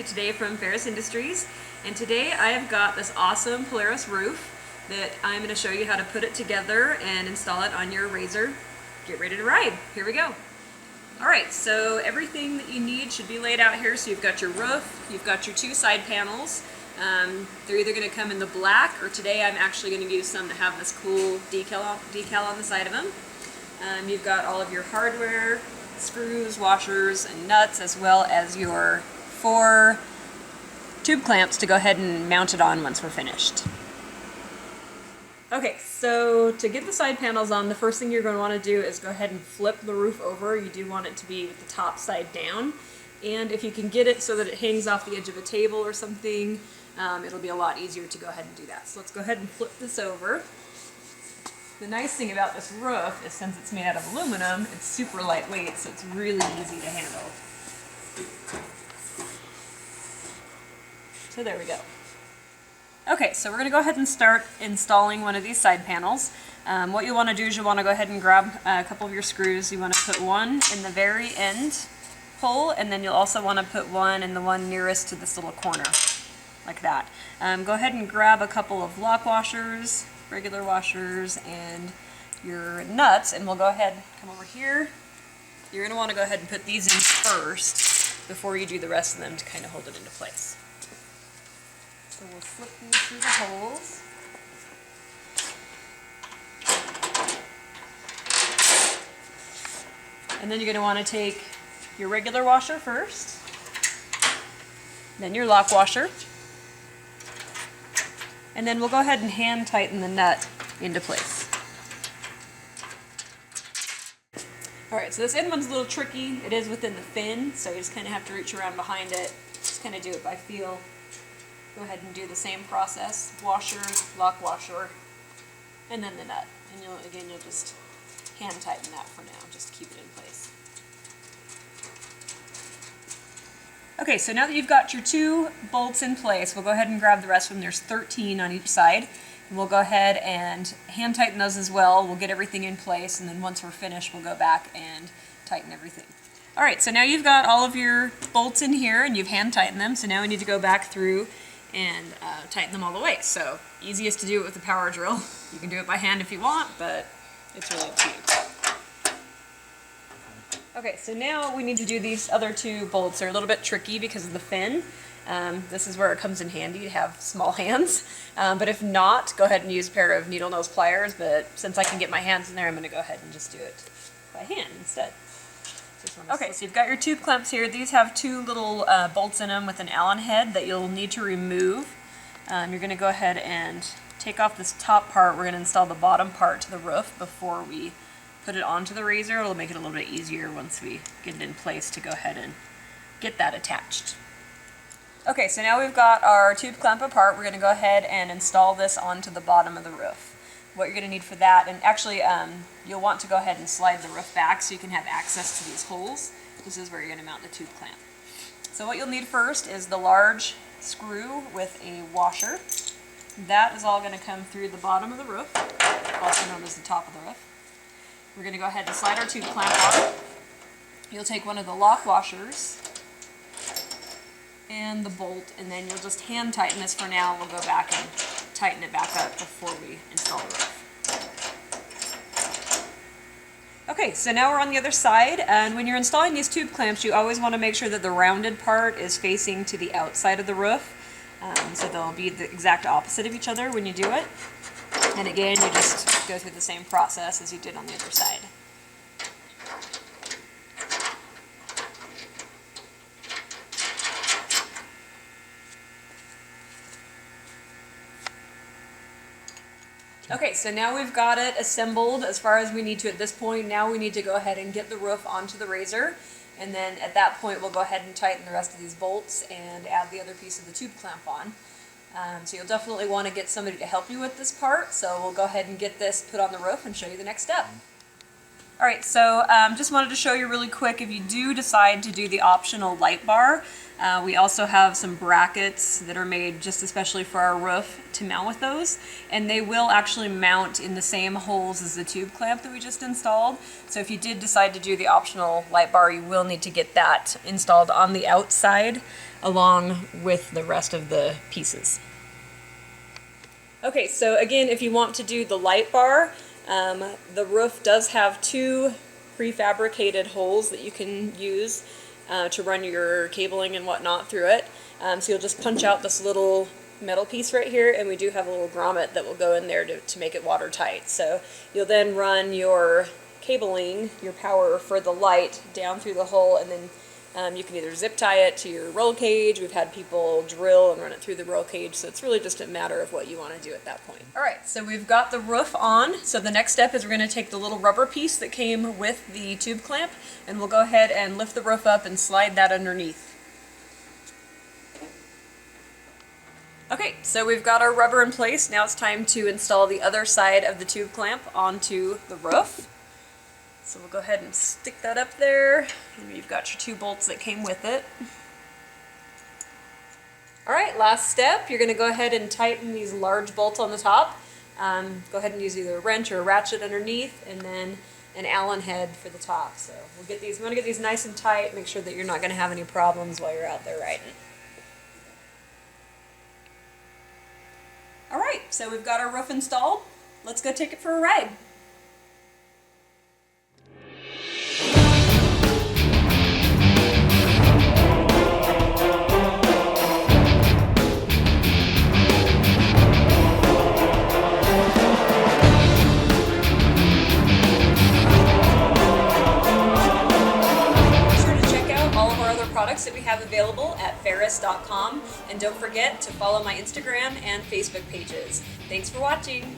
you today from Ferreus Industries, and today I have got this awesome Ferreus roof that I'm going to show you how to put it together and install it on your RZR. Get ready to ride. Here we go. Alright, so everything that you need should be laid out here. So you've got your roof, you've got your two side panels. They're either going to come in the black, or today I'm actually going to use some that have this cool decal on the side of them. You've got all of your hardware, screws, washers, and nuts, as well as your 4 tube clamps to go ahead and mount it on once we're finished. Okay, so to get the side panels on, the first thing you're going to want to do is go ahead and flip the roof over. You do want it to be with the top side down, and if you can get it so that it hangs off the edge of a table or something, it'll be a lot easier to go ahead and do that. So let's go ahead and flip this over. The nice thing about this roof is, since it's made out of aluminum, it's super lightweight, so it's really easy to handle. So there we go. Okay, so we're going to go ahead and start installing one of these side panels. What you want to do is you want to go ahead and grab a couple of your screws. You want to put one in the very end hole, and then you'll also want to put one in the one nearest to this little corner, like that. Go ahead and grab a couple of lock washers, regular washers, and your nuts, and we'll go ahead and come over here. You're going to want to go ahead and put these in first before you do the rest of them to kind of hold it into place. So we'll slip these through the holes. And then you're going to want to take your regular washer first, then your lock washer, and then we'll go ahead and hand tighten the nut into place. Alright, so this end one's a little tricky. It is within the fin, so you just kind of have to reach around behind it. Just kind of do it by feel. Go ahead and do the same process. Washer, lock washer, and then the nut. And you'll just hand tighten that for now, just to keep it in place. Okay, so now that you've got your 2 bolts in place, we'll go ahead and grab the rest of them. There's 13 on each side. And we'll go ahead and hand tighten those as well. We'll get everything in place, and then once we're finished, we'll go back and tighten everything. Alright, so now you've got all of your bolts in here, and you've hand tightened them, so now we need to go back through and tighten them all the way. So, easiest to do it with a power drill. You can do it by hand if you want, but it's really up to you. Okay, so now we need to do these other 2 bolts. They're a little bit tricky because of the fin. This is where it comes in handy to have small hands. But if not, go ahead and use a pair of needle nose pliers, but since I can get my hands in there, I'm going to go ahead and just do it by hand instead. Okay, so you've got your tube clamps here. These have 2 little bolts in them with an Allen head that you'll need to remove. You're going to go ahead and take off this top part. We're going to install the bottom part to the roof before we put it onto the RZR. It'll make it a little bit easier once we get it in place to go ahead and get that attached. Okay, so now we've got our tube clamp apart. We're going to go ahead and install this onto the bottom of the roof. What you're going to need for that, and actually you'll want to go ahead and slide the roof back so you can have access to these holes. This is where you're going to mount the tube clamp. So what you'll need first is the large screw with a washer. That is all going to come through the bottom of the roof, also known as the top of the roof. We're going to go ahead and slide our tube clamp on. You'll take one of the lock washers and the bolt, and then you'll just hand tighten this for now. We'll go back and tighten it back up before we install the roof. Okay, so now we're on the other side, and when you're installing these tube clamps, you always want to make sure that the rounded part is facing to the outside of the roof, so they'll be the exact opposite of each other when you do it. And again, you just go through the same process as you did on the other side. Okay, so now we've got it assembled as far as we need to at this point. Now we need to go ahead and get the roof onto the RZR, and then at that point we'll go ahead and tighten the rest of these bolts and add the other piece of the tube clamp on. So you'll definitely want to get somebody to help you with this part, so we'll go ahead and get this put on the roof and show you the next step. All right, so just wanted to show you really quick, if you do decide to do the optional light bar, we also have some brackets that are made just especially for our roof to mount with those, and they will actually mount in the same holes as the tube clamp that we just installed. So if you did decide to do the optional light bar, you will need to get that installed on the outside along with the rest of the pieces. Okay, so again, if you want to do the light bar, the roof does have two prefabricated holes that you can use to run your cabling and whatnot through it. So you'll just punch out this little metal piece right here, and we do have a little grommet that will go in there to make it watertight. So you'll then run your cabling, your power for the light down through the hole, and then you can either zip tie it to your roll cage. We've had people drill and run it through the roll cage, so it's really just a matter of what you want to do at that point. All right, so we've got the roof on. So the next step is we're going to take the little rubber piece that came with the tube clamp, and we'll go ahead and lift the roof up and slide that underneath. Okay, so we've got our rubber in place. Now it's time to install the other side of the tube clamp onto the roof. So we'll go ahead and stick that up there, and you've got your two bolts that came with it. All right, last step, you're going to go ahead and tighten these large bolts on the top. Go ahead and use either a wrench or a ratchet underneath, and then an Allen head for the top. So we'll get these. We want to get these nice and tight. Make sure that you're not going to have any problems while you're out there riding. All right, so we've got our roof installed. Let's go take it for a ride. Products that we have available at Ferreus.com, and don't forget to follow my Instagram and Facebook pages. Thanks for watching.